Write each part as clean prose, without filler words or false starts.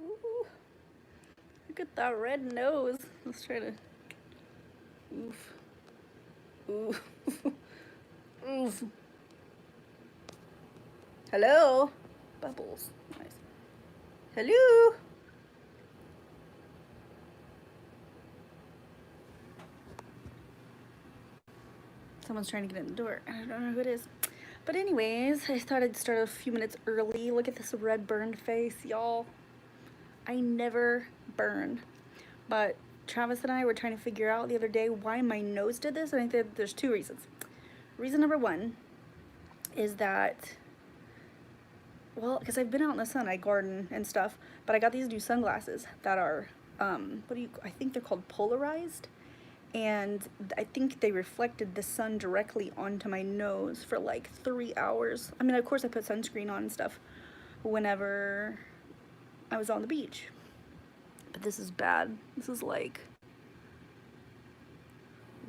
Ooh, look at that red nose. Let's try to. Oof. Oof. Oof. Hello. Bubbles. Nice. Hello. Someone's trying to get in the door. I don't know who it is. But anyways, I thought I'd start a few minutes early. Look at this red burned face, y'all. I never burn. But Travis and I were trying to figure out the other day why my nose did this, and I think there's two reasons. Reason number one is that, well, because I've been out in the sun, I garden and stuff, but I got these new sunglasses that are, I think they're called polarized, and I think they reflected the sun directly onto my nose for like 3 hours. I mean, of course I put sunscreen on and stuff whenever I was on the beach, but this is bad. This is like,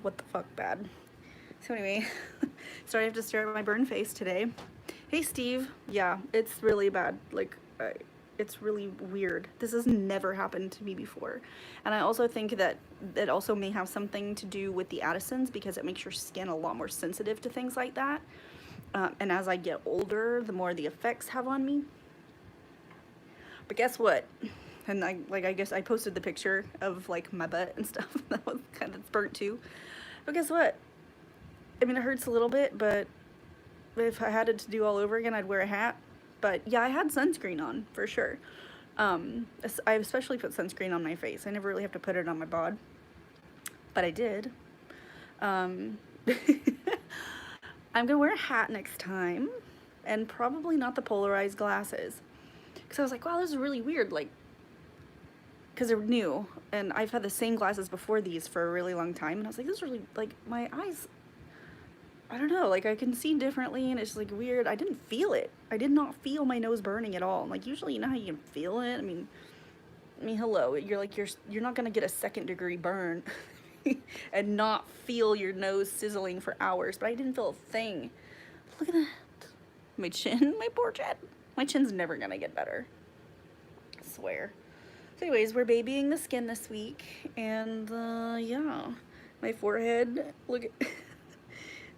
what the fuck bad. So anyway, sorry I have to stare at my burn face today. Hey Steve, yeah, it's really bad. Like, it's really weird. This has never happened to me before. And I also think that it also may have something to do with the Addisons, because it makes your skin a lot more sensitive to things like that. And as I get older, the more the effects have on me. But guess what? And I guess I posted the picture of like my butt and stuff. That was kind of burnt too. But guess what? I mean, it hurts a little bit, but if I had it to do all over again, I'd wear a hat. But yeah, I had sunscreen on for sure. I especially put sunscreen on my face. I never really have to put it on my bod, but I did. I'm gonna wear a hat next time, and probably not the polarized glasses, because I was like, wow, this is really weird. Like, because they're new, and I've had the same glasses before these for a really long time, and I was like, this is really, like, my eyes, I don't know, like I can see differently, and it's like weird. I didn't feel it. I did not feel my nose burning at all. Like, usually, you know how you can feel it. I mean, hello. You're not gonna get a second-degree burn and not feel your nose sizzling for hours. But I didn't feel a thing. Look at that. My chin, my poor chin. My chin's never gonna get better. I swear. So anyways, we're babying the skin this week, and yeah, my forehead. Look at.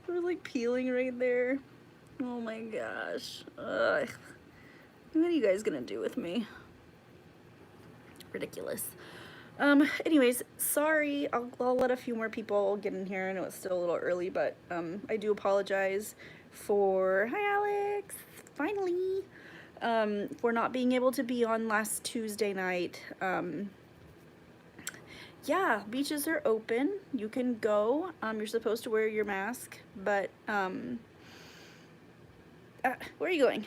It was like peeling right there. Oh my gosh. Ugh. What are you guys gonna do with me? Ridiculous. Anyways, sorry. I'll let a few more people get in here. I know it's still a little early, but I do apologize for. Hi, Alex. Finally. For not being able to be on last Tuesday night. Yeah, beaches are open. You can go. You're supposed to wear your mask, but where are you going?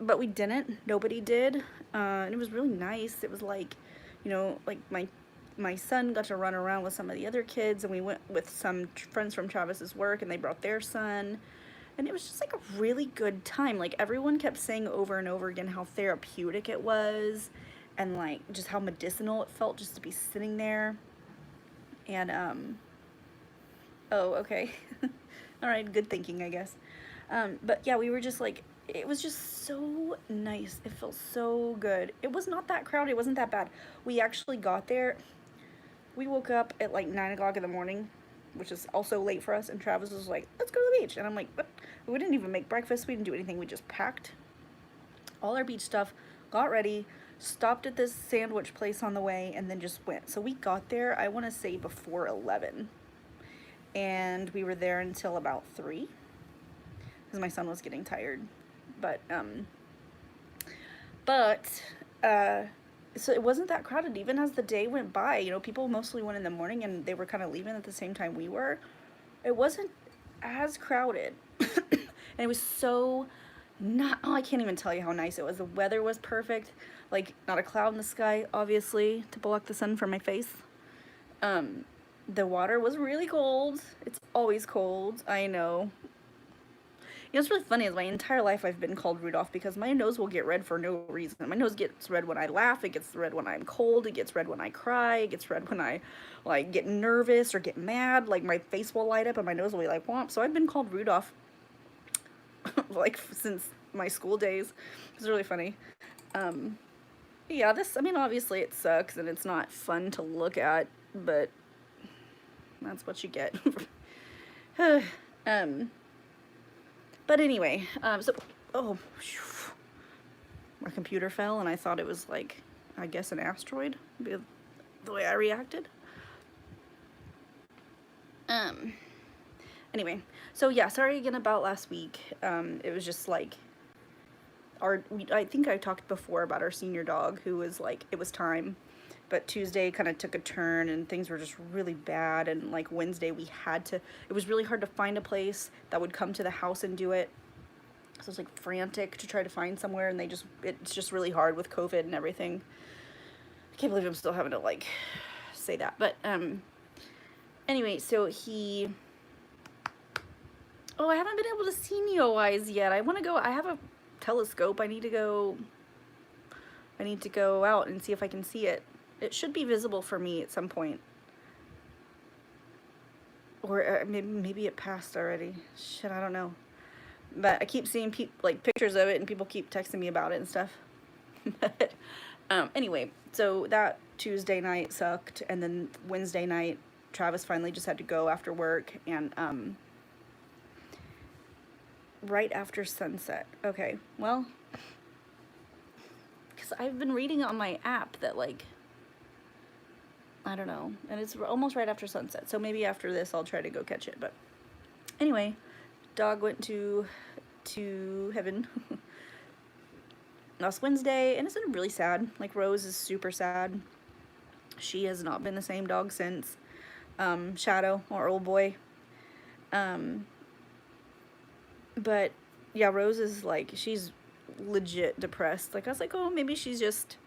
But we didn't. Nobody did. And it was really nice. It was like, you know, like my son got to run around with some of the other kids, and we went with some friends from Travis's work, and they brought their son. And it was just like a really good time. Like, everyone kept saying over and over again how therapeutic it was, and like just how medicinal it felt just to be sitting there. And oh, okay. All right, good thinking, I guess. But yeah, we were just like, it was just so nice. It felt so good. It was not that crowded. It wasn't that bad. We actually got there. We woke up at like 9 o'clock in the morning, which is also late for us. And Travis was like, let's go to the beach. And I'm like, what? We didn't even make breakfast. We didn't do anything. We just packed all our beach stuff, got ready, stopped at this sandwich place on the way, and then just went. So we got there, I want to say before 11. And we were there until about 3, because my son was getting tired. But so it wasn't that crowded even as the day went by. You know, people mostly went in the morning, and they were kind of leaving at the same time we were. It wasn't as crowded. And it was so not, oh, I can't even tell you how nice it was. The weather was perfect. Like, not a cloud in the sky, obviously, to block the sun from my face. The water was really cold. It's always cold, I know. You know, what's really funny is my entire life I've been called Rudolph, because my nose will get red for no reason. My nose gets red when I laugh, it gets red when I'm cold, it gets red when I cry, it gets red when I, like, get nervous or get mad. Like, my face will light up and my nose will be like, womp. So I've been called Rudolph, like, since my school days. It's really funny. Yeah, I mean, obviously it sucks and it's not fun to look at, but that's what you get. um, but anyway, oh, my computer fell and I thought it was like, I guess an asteroid, the way I reacted. Um, anyway, so yeah, sorry again about last week. It was just like, I think I talked before about our senior dog who was like, it was time. But Tuesday kind of took a turn and things were just really bad. And like Wednesday, it was really hard to find a place that would come to the house and do it. So I was like frantic to try to find somewhere, and it's just really hard with COVID and everything. I can't believe I'm still having to like say that. But anyway, so I haven't been able to see Neowise yet. I want to go. I have a telescope. I need to go out and see if I can see it. It should be visible for me at some point. Or maybe it passed already. Shit, I don't know. But I keep seeing like pictures of it, and people keep texting me about it and stuff. But anyway, so that Tuesday night sucked, and then Wednesday night, Travis finally just had to go after work, and right after sunset. Okay, well, because I've been reading on my app that like, I don't know, and it's almost right after sunset, so maybe after this I'll try to go catch it. But anyway, dog went to heaven last Wednesday, and it's been really sad. Like, Rose is super sad. She has not been the same dog since. Shadow, our old boy. But yeah, Rose is like, she's legit depressed. Like, I was like, oh, maybe she's just,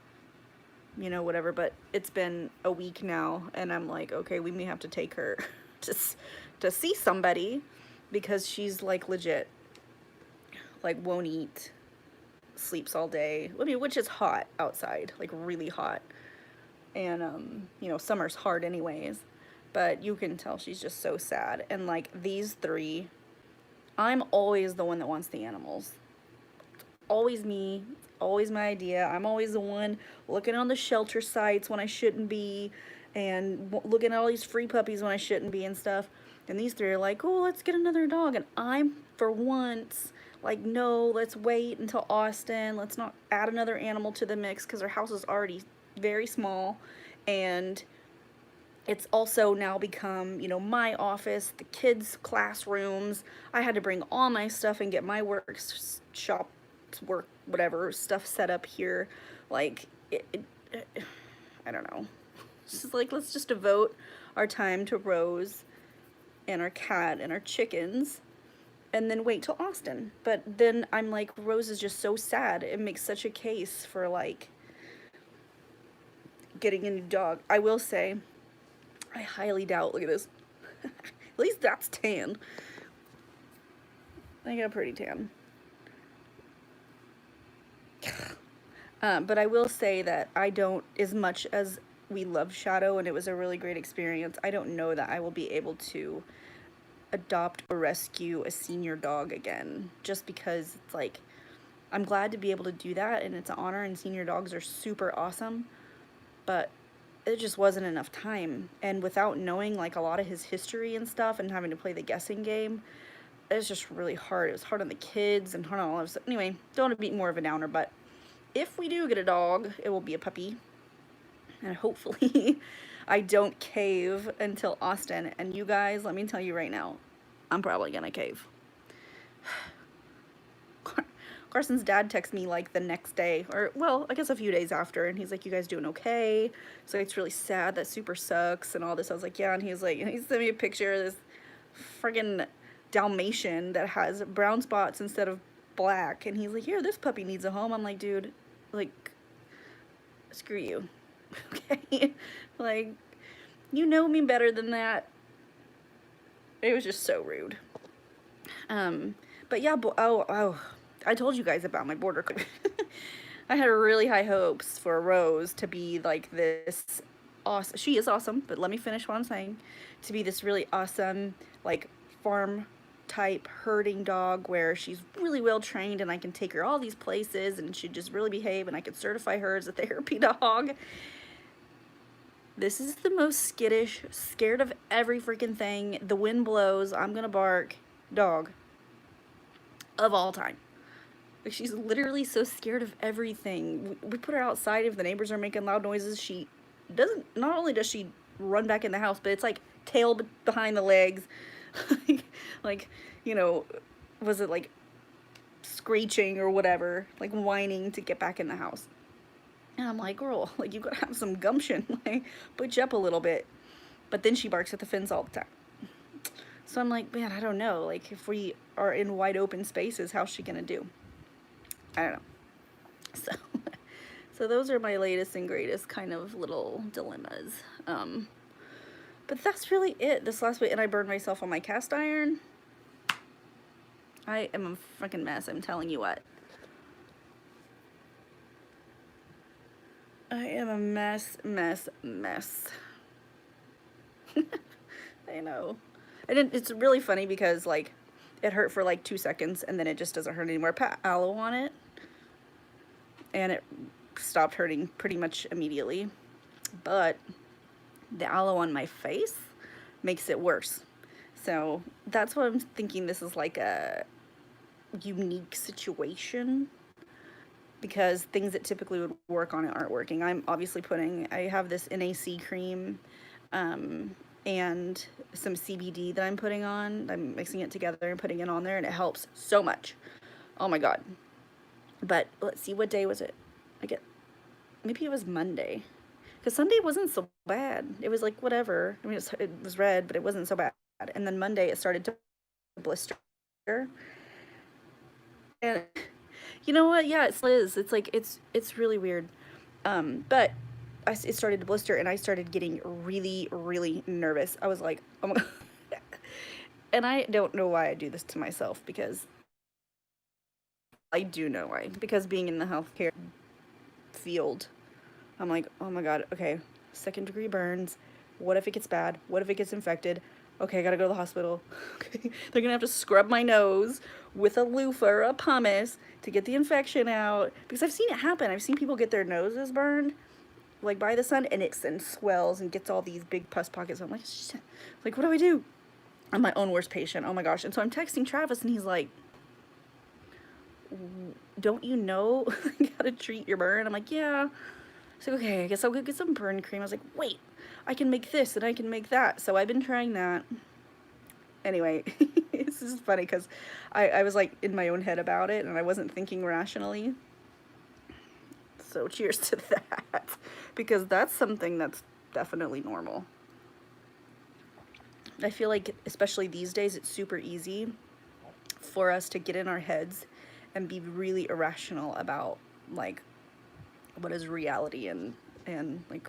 whatever. But it's been a week now, and I'm like, okay, we may have to take her to see somebody, because she's like legit, like, won't eat, sleeps all day. I mean, which is hot outside, like really hot. And summer's hard anyways. But you can tell she's just so sad. And like these three, I'm always the one that wants the animals. Always me, always my idea. I'm always the one looking on the shelter sites when I shouldn't be, and looking at all these free puppies when I shouldn't be and stuff. And these three are like, oh, let's get another dog. And I'm, for once, like, no, let's wait until Austin. Let's not add another animal to the mix, because our house is already very small. And it's also now become, my office, the kids' classrooms. I had to bring all my stuff and get my whatever stuff set up here. Like, I don't know. It's just like, let's just devote our time to Rose and our cat and our chickens, and then wait till Austin. But then I'm like, Rose is just so sad. It makes such a case for like getting a new dog. I will say, I highly doubt, look at this. At least that's tan. I got a pretty tan. But I will say that I don't, as much as we love Shadow and it was a really great experience, I don't know that I will be able to adopt or rescue a senior dog again, just because it's like, I'm glad to be able to do that and it's an honor, and senior dogs are super awesome, but it just wasn't enough time. And without knowing like a lot of his history and stuff and having to play the guessing game, it's just really hard. It was hard on the kids and hard on all of us. Anyway, don't want to be more of a downer, but if we do get a dog, it will be a puppy. And hopefully I don't cave until Austin. And you guys, let me tell you right now, I'm probably gonna cave. Carson's dad texted me like the next day, or well, I guess a few days after, and he's like, you guys doing okay? So it's really sad, that super sucks and all this. I was like, yeah. And he was like, he sent me a picture of this friggin' Dalmatian that has brown spots instead of black, and he's like, here, this puppy needs a home. I'm like, dude, like, screw you. Okay? Like, you know me better than that. It was just so rude. But yeah, I told you guys about my border collie. I had really high hopes for Rose to be like this awesome. She is awesome, but let me finish what I'm saying. To be this really awesome, like, farm type herding dog where she's really well trained and I can take her all these places and she'd just really behave and I could certify her as a therapy dog. This is the most skittish, scared of every freaking thing, the wind blows, I'm gonna bark dog of all time. Like, she's literally so scared of everything. We put her outside if the neighbors are making loud noises. She doesn't, not only does she run back in the house, but it's like tail behind the legs. like, you know, was it like screeching or whatever, like whining to get back in the house. And I'm like, girl, like, you gotta have some gumption, like, put you up a little bit. But then she barks at the fence all the time. So I'm like, man, I don't know. Like, if we are in wide open spaces, how's she gonna do? I don't know. So, so those are my latest and greatest kind of little dilemmas. But that's really it this last week. And I burned myself on my cast iron. I am a freaking mess, I'm telling you what. I am a mess. I know. And it's really funny because, like, it hurt for like 2 seconds and then it just doesn't hurt anymore. Put aloe on it and it stopped hurting pretty much immediately. But the aloe on my face makes it worse. So that's what I'm thinking. This is like a unique situation because things that typically would work on it aren't working. I'm obviously I have this NAC cream and some CBD that I'm putting on. I'm mixing it together and putting it on there, and it helps so much. Oh my God. But let's see, what day was it? Maybe it was Monday. Because Sunday wasn't so bad. It was like whatever. I mean, it was red, but it wasn't so bad. And then Monday it started to blister. And you know what? Yeah, it still is. It's like, it's really weird. But it started to blister and I started getting really, really nervous. I was like, oh my God. And I don't know why I do this to myself, because I do know why. Because being in the healthcare field, I'm like, oh my God, okay, 2nd-degree burns. What if it gets bad? What if it gets infected? Okay, I gotta go to the hospital. Okay, they're gonna have to scrub my nose with a loofah or a pumice to get the infection out. Because I've seen it happen. I've seen people get their noses burned, like by the sun, and it swells and gets all these big pus pockets. I'm like, shit. Like, what do I do? I'm my own worst patient. Oh my gosh. And so I'm texting Travis and he's like, don't you know how to treat your burn? I'm like, yeah. So, okay, I guess I'll go get some burn cream. I was like, wait, I can make this and I can make that. So I've been trying that. Anyway, this is funny because I was like in my own head about it and I wasn't thinking rationally. So cheers to that, because that's something that's definitely normal. I feel like, especially these days, it's super easy for us to get in our heads and be really irrational about, like, what is reality and like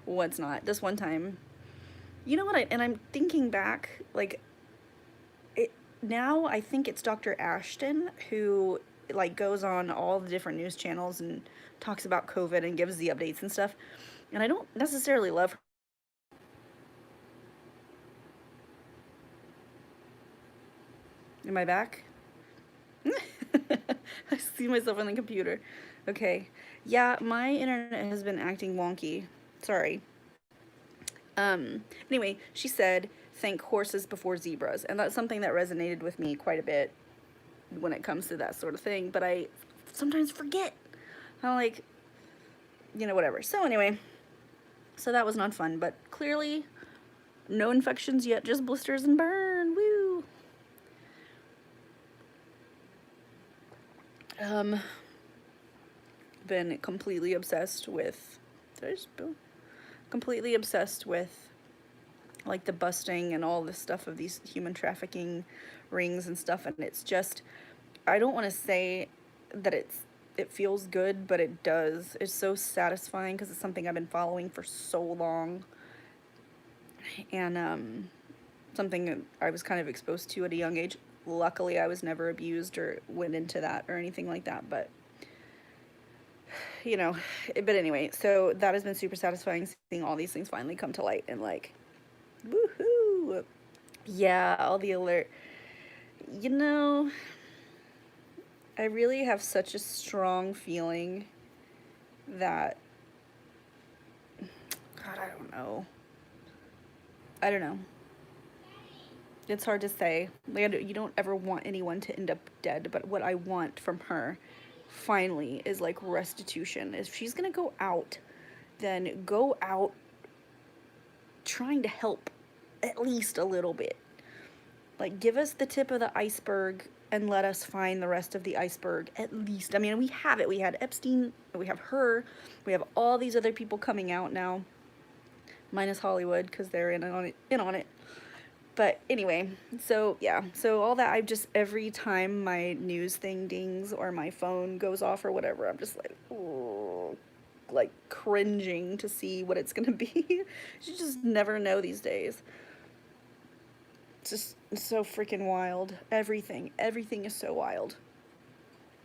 what's not. This one time, you know what, I'm thinking back, like, now I think it's Dr. Ashton who, like, goes on all the different news channels and talks about COVID and gives the updates and stuff. And I don't necessarily love her. Am I back? I see myself on the computer. Okay. Yeah, my internet has been acting wonky. Sorry. Anyway, she said, thank horses before zebras. And that's something that resonated with me quite a bit when it comes to that sort of thing. But I sometimes forget. I'm like, you know, whatever. So anyway, so that was not fun. But clearly, no infections yet, just blisters and burn. Woo! Been completely obsessed with, completely obsessed with, like, the busting and all this stuff of these human trafficking rings and stuff. And it's just, I don't want to say that it feels good, but it does. It's so satisfying because it's something I've been following for so long. And something that I was kind of exposed to at a young age. Luckily, I was never abused or went into that or anything like that, but, you know, but anyway, so that has been super satisfying, seeing all these things finally come to light and, like, woohoo! Yeah, all the alert. You know, I really have such a strong feeling that, God, I don't know. I don't know. It's hard to say. Like, you don't ever want anyone to end up dead, but what I want from her finally is like restitution. If she's gonna go out, then go out trying to help at least a little bit. Like, give us the tip of the iceberg and let us find the rest of the iceberg at least. I mean, we have it. We had Epstein, we have her, we have all these other people coming out now, minus Hollywood because they're in on it. But anyway, so yeah, so all that, I just, every time my news thing dings or my phone goes off or whatever, I'm just like, oh, like cringing to see what it's gonna be. You just never know these days. It's just so freaking wild. Everything is so wild.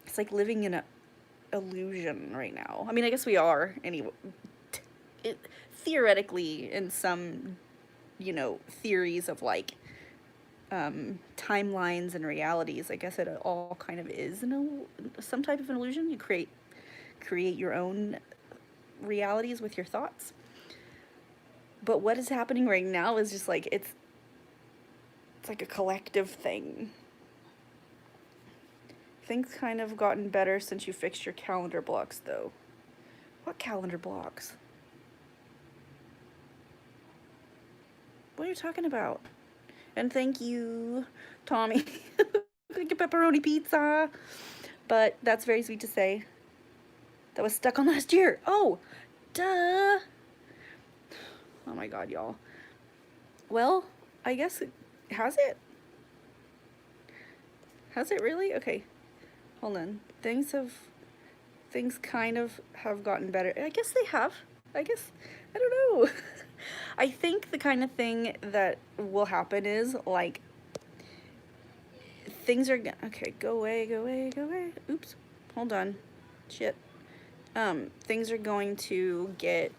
It's like living in a illusion right now. I mean, I guess we are anyway. It, theoretically, in some, theories of like timelines and realities, I guess it all kind of is some type of an illusion. You create your own realities with your thoughts. But what is happening right now is just like it's like a collective thing. Things kind of gotten better since you fixed your calendar blocks, though. What calendar blocks? What are you talking about? And thank you, Tommy. Thank you, pepperoni pizza. But that's very sweet to say. That was stuck on last year. Oh, duh. Oh my god, y'all. Well, I guess has it? Has it really? Okay, hold on. Things kind of have gotten better. I guess they have. I guess, I don't know. I think the kind of thing that will happen is like things are okay. Go away, go away, go away. Oops, hold on. Shit. Things are going to get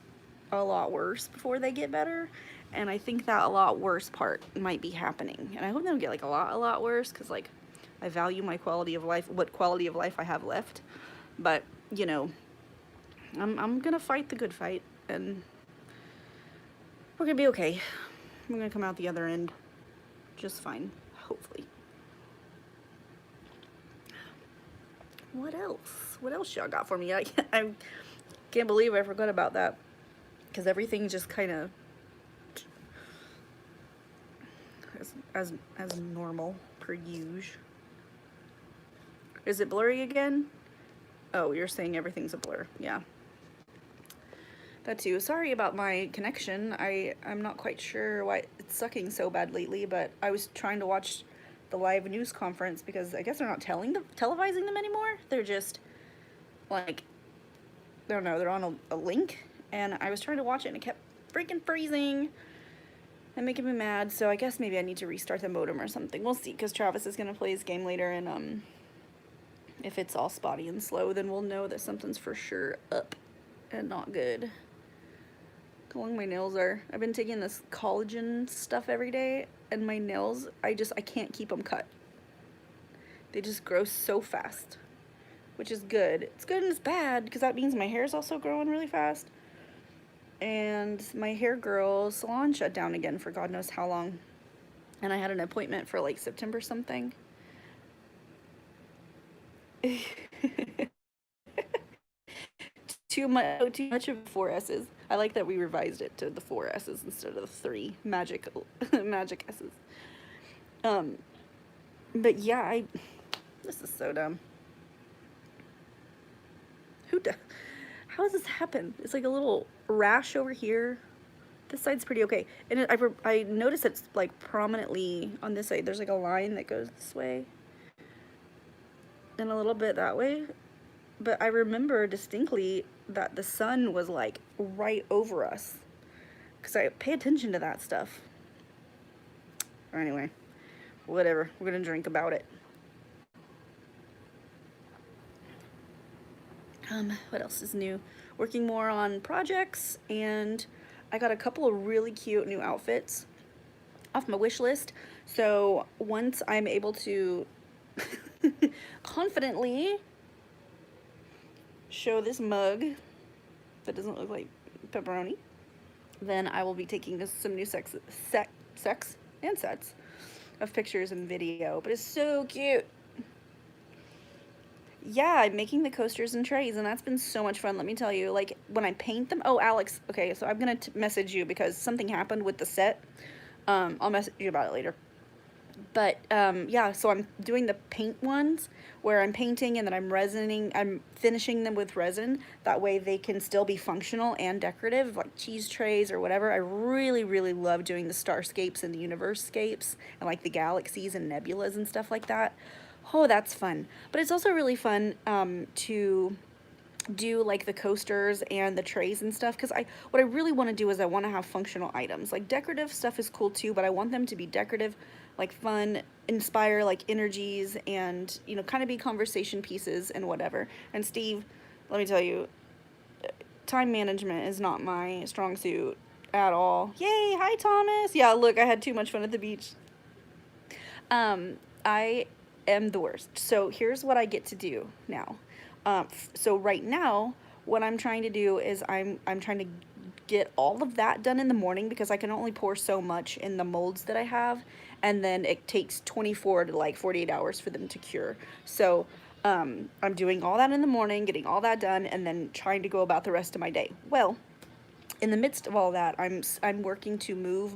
a lot worse before they get better, and I think that a lot worse part might be happening. And I hope they don't get like a lot worse, because like I value my quality of life, what quality of life I have left. But I'm gonna fight the good fight, and we're gonna be okay. We're gonna come out the other end just fine, hopefully. What else? What else y'all got for me? I can't believe I forgot about that, because everything just kind of as normal per usual. Is it blurry again? Oh, you're saying everything's a blur. Yeah. That too. Sorry about my connection. I'm not quite sure why it's sucking so bad lately, but I was trying to watch the live news conference because I guess they're not televising them anymore. They're just like, I don't know, they're on a link, and I was trying to watch it and it kept freaking freezing and making me mad. So I guess maybe I need to restart the modem or something. We'll see, because Travis is gonna play his game later, and if it's all spotty and slow, then we'll know that something's for sure up and not good. How long my nails are. I've been taking this collagen stuff every day, and my nails, I can't keep them cut. They just grow so fast, which is good. It's good and it's bad, because that means my hair is also growing really fast. And my hair girl salon shut down again for God knows how long. And I had an appointment for like September something. Too much of 4S's. I like that we revised it to the 4S's instead of the 3 magic S's. But yeah, this is so dumb. How does this happen? It's like a little rash over here. This side's pretty okay, and I noticed it's like prominently on this side. There's like a line that goes this way and a little bit that way. But I remember distinctly that the sun was like right over us, because I pay attention to that stuff. Or anyway, whatever. We're gonna drink about it. What else is new? Working more on projects, and I got a couple of really cute new outfits. off my wish list. So once I'm able to confidently show this mug that doesn't look like pepperoni, then I will be taking this some new sets of pictures and video. But it's so cute. Yeah, I'm making the coasters and trays, and that's been so much fun, let me tell you. Like, when I paint them... Oh, Alex, okay, so I'm gonna message you because something happened with the set. I'll message you about it later. But, yeah, so I'm doing the paint ones where I'm painting and then I'm finishing them with resin. That way they can still be functional and decorative, like cheese trays or whatever. I really, really love doing the starscapes and the universescapes and, like, the galaxies and nebulas and stuff like that. Oh, that's fun. But it's also really fun to do like the coasters and the trays and stuff, because what I really want to do is I want to have functional items. Like, decorative stuff is cool too, but I want them to be decorative, like fun, inspire like energies, and, you know, kind of be conversation pieces and whatever. And Steve, let me tell you, time management is not my strong suit at all. Yay, hi Thomas. Yeah, look, I had too much fun at the beach. I am the worst. So here's what I get to do now. So right now, what I'm trying to do is I'm trying to get all of that done in the morning, because I can only pour so much in the molds that I have, and then it takes 24 to like 48 hours for them to cure. So I'm doing all that in the morning, getting all that done, and then trying to go about the rest of my day. Well, in the midst of all that, I'm working to move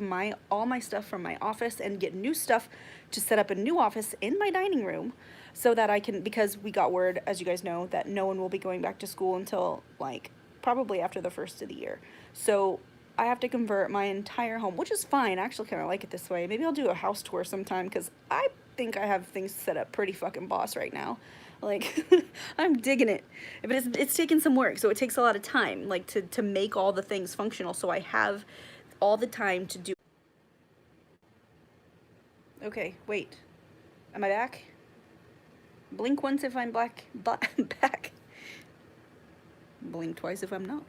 all my stuff from my office and get new stuff to set up a new office in my dining room, so that I can, because we got word, as you guys know, that no one will be going back to school until like probably after the first of the year. So I have to convert my entire home, which is fine. I actually kind of like it this way. Maybe I'll do a house tour sometime, because I think I have things set up pretty fucking boss right now. Like, I'm digging it. But it's taken some work, so it takes a lot of time, like, to make all the things functional, so I have all the time to do. Okay, wait. Am I back? Blink once if I'm back. Blink twice if I'm not.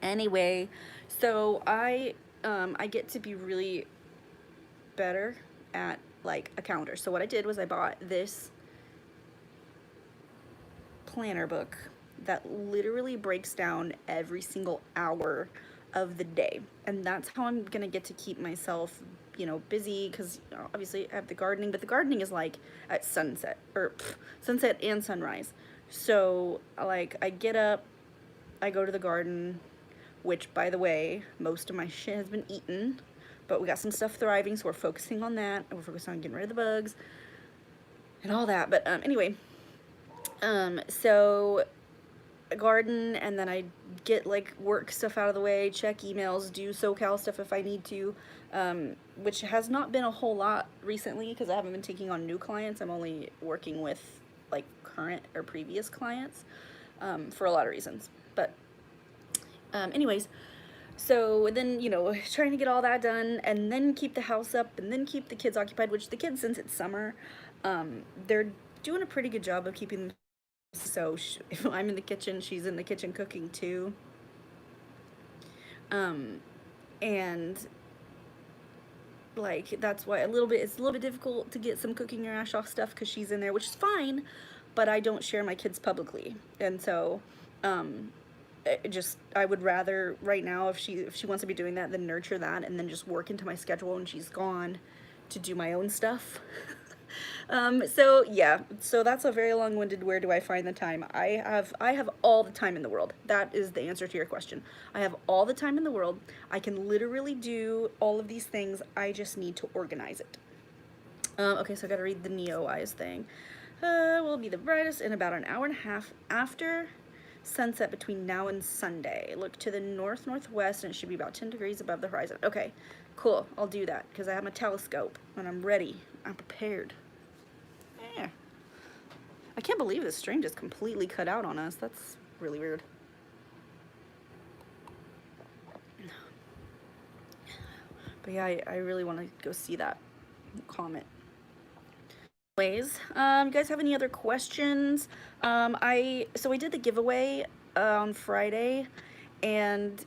Anyway, so I get to be really better at, like, a calendar. So what I did was I bought this planner book that literally breaks down every single hour of the day, and that's how I'm gonna get to keep myself, you know, busy, because obviously I have the gardening, but the gardening is like at sunset, or sunset and sunrise. So like, I get up, I go to the garden, which, by the way, most of my shit has been eaten, but we got some stuff thriving, so we're focusing on that, and we're focusing on getting rid of the bugs and all that. But anyway, so a garden, and then I get like work stuff out of the way, check emails, do SoCal stuff if I need to, which has not been a whole lot recently because I haven't been taking on new clients. I'm only working with like current or previous clients, for a lot of reasons. But anyways, so then, you know, trying to get all that done, and then keep the house up, and then keep the kids occupied, which the kids, since it's summer, they're doing a pretty good job of keeping them. So if I'm in the kitchen, she's in the kitchen cooking too. And like, that's why it's a little bit difficult to get some cooking your ass off stuff, because she's in there, which is fine, but I don't share my kids publicly. And so I would rather right now, if she wants to be doing that, then nurture that, and then just work into my schedule when she's gone to do my own stuff. So yeah, so that's a very long-winded where do I find the time. I have all the time in the world. That is the answer to your question. I have all the time in the world. I can literally do all of these things. I just need to organize it. Okay, so I gotta read the Neo Eyes thing. Will be the brightest in about an hour and a half after sunset between now and Sunday. Look to the northwest, and it should be about 10 degrees above the horizon. Okay, cool. I'll do that because I have my telescope and I'm ready. I'm prepared. Yeah. I can't believe this stream just completely cut out on us. That's really weird. But yeah, I really want to go see that comet. Anyways, you guys have any other questions? So I did the giveaway on Friday, and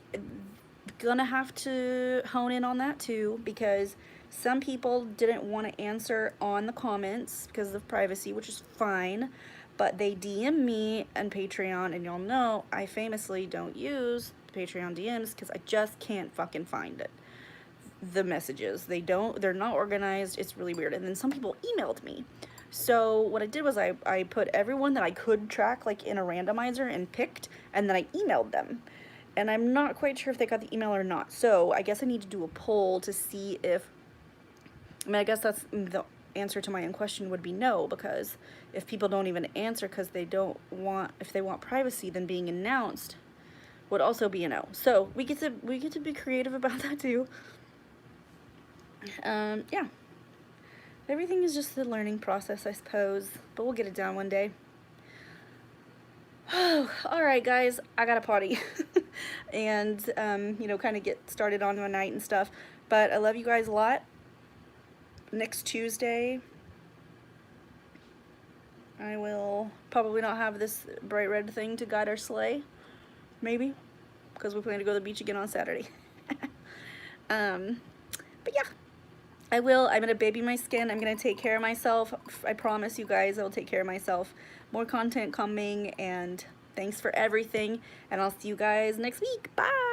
gonna have to hone in on that too, because Some people didn't want to answer on the comments because of privacy, which is fine, but they DM me and Patreon, and y'all know I famously don't use Patreon DMs because I just can't fucking find it. The messages, they're not organized. It's really weird. And then some people emailed me. So what I did was I put everyone that I could track like in a randomizer and picked, and then I emailed them. And I'm not quite sure if they got the email or not. So I guess I need to do a poll to see if, I mean, I guess that's the answer to my own question would be no, because if people don't even answer because they don't want, if they want privacy, then being announced would also be a no. So we get to be creative about that too. Yeah. Everything is just a learning process, I suppose, but we'll get it down one day. Oh, all right, guys, I got a potty and, you know, kind of get started on my night and stuff, but I love you guys a lot. Next Tuesday, I will probably not have this bright red thing to guide our sleigh, maybe, because we plan to go to the beach again on Saturday. But yeah. I'm gonna baby my skin. I'm gonna take care of myself. I promise you guys I'll take care of myself. More content coming, and thanks for everything. And I'll see you guys next week. Bye!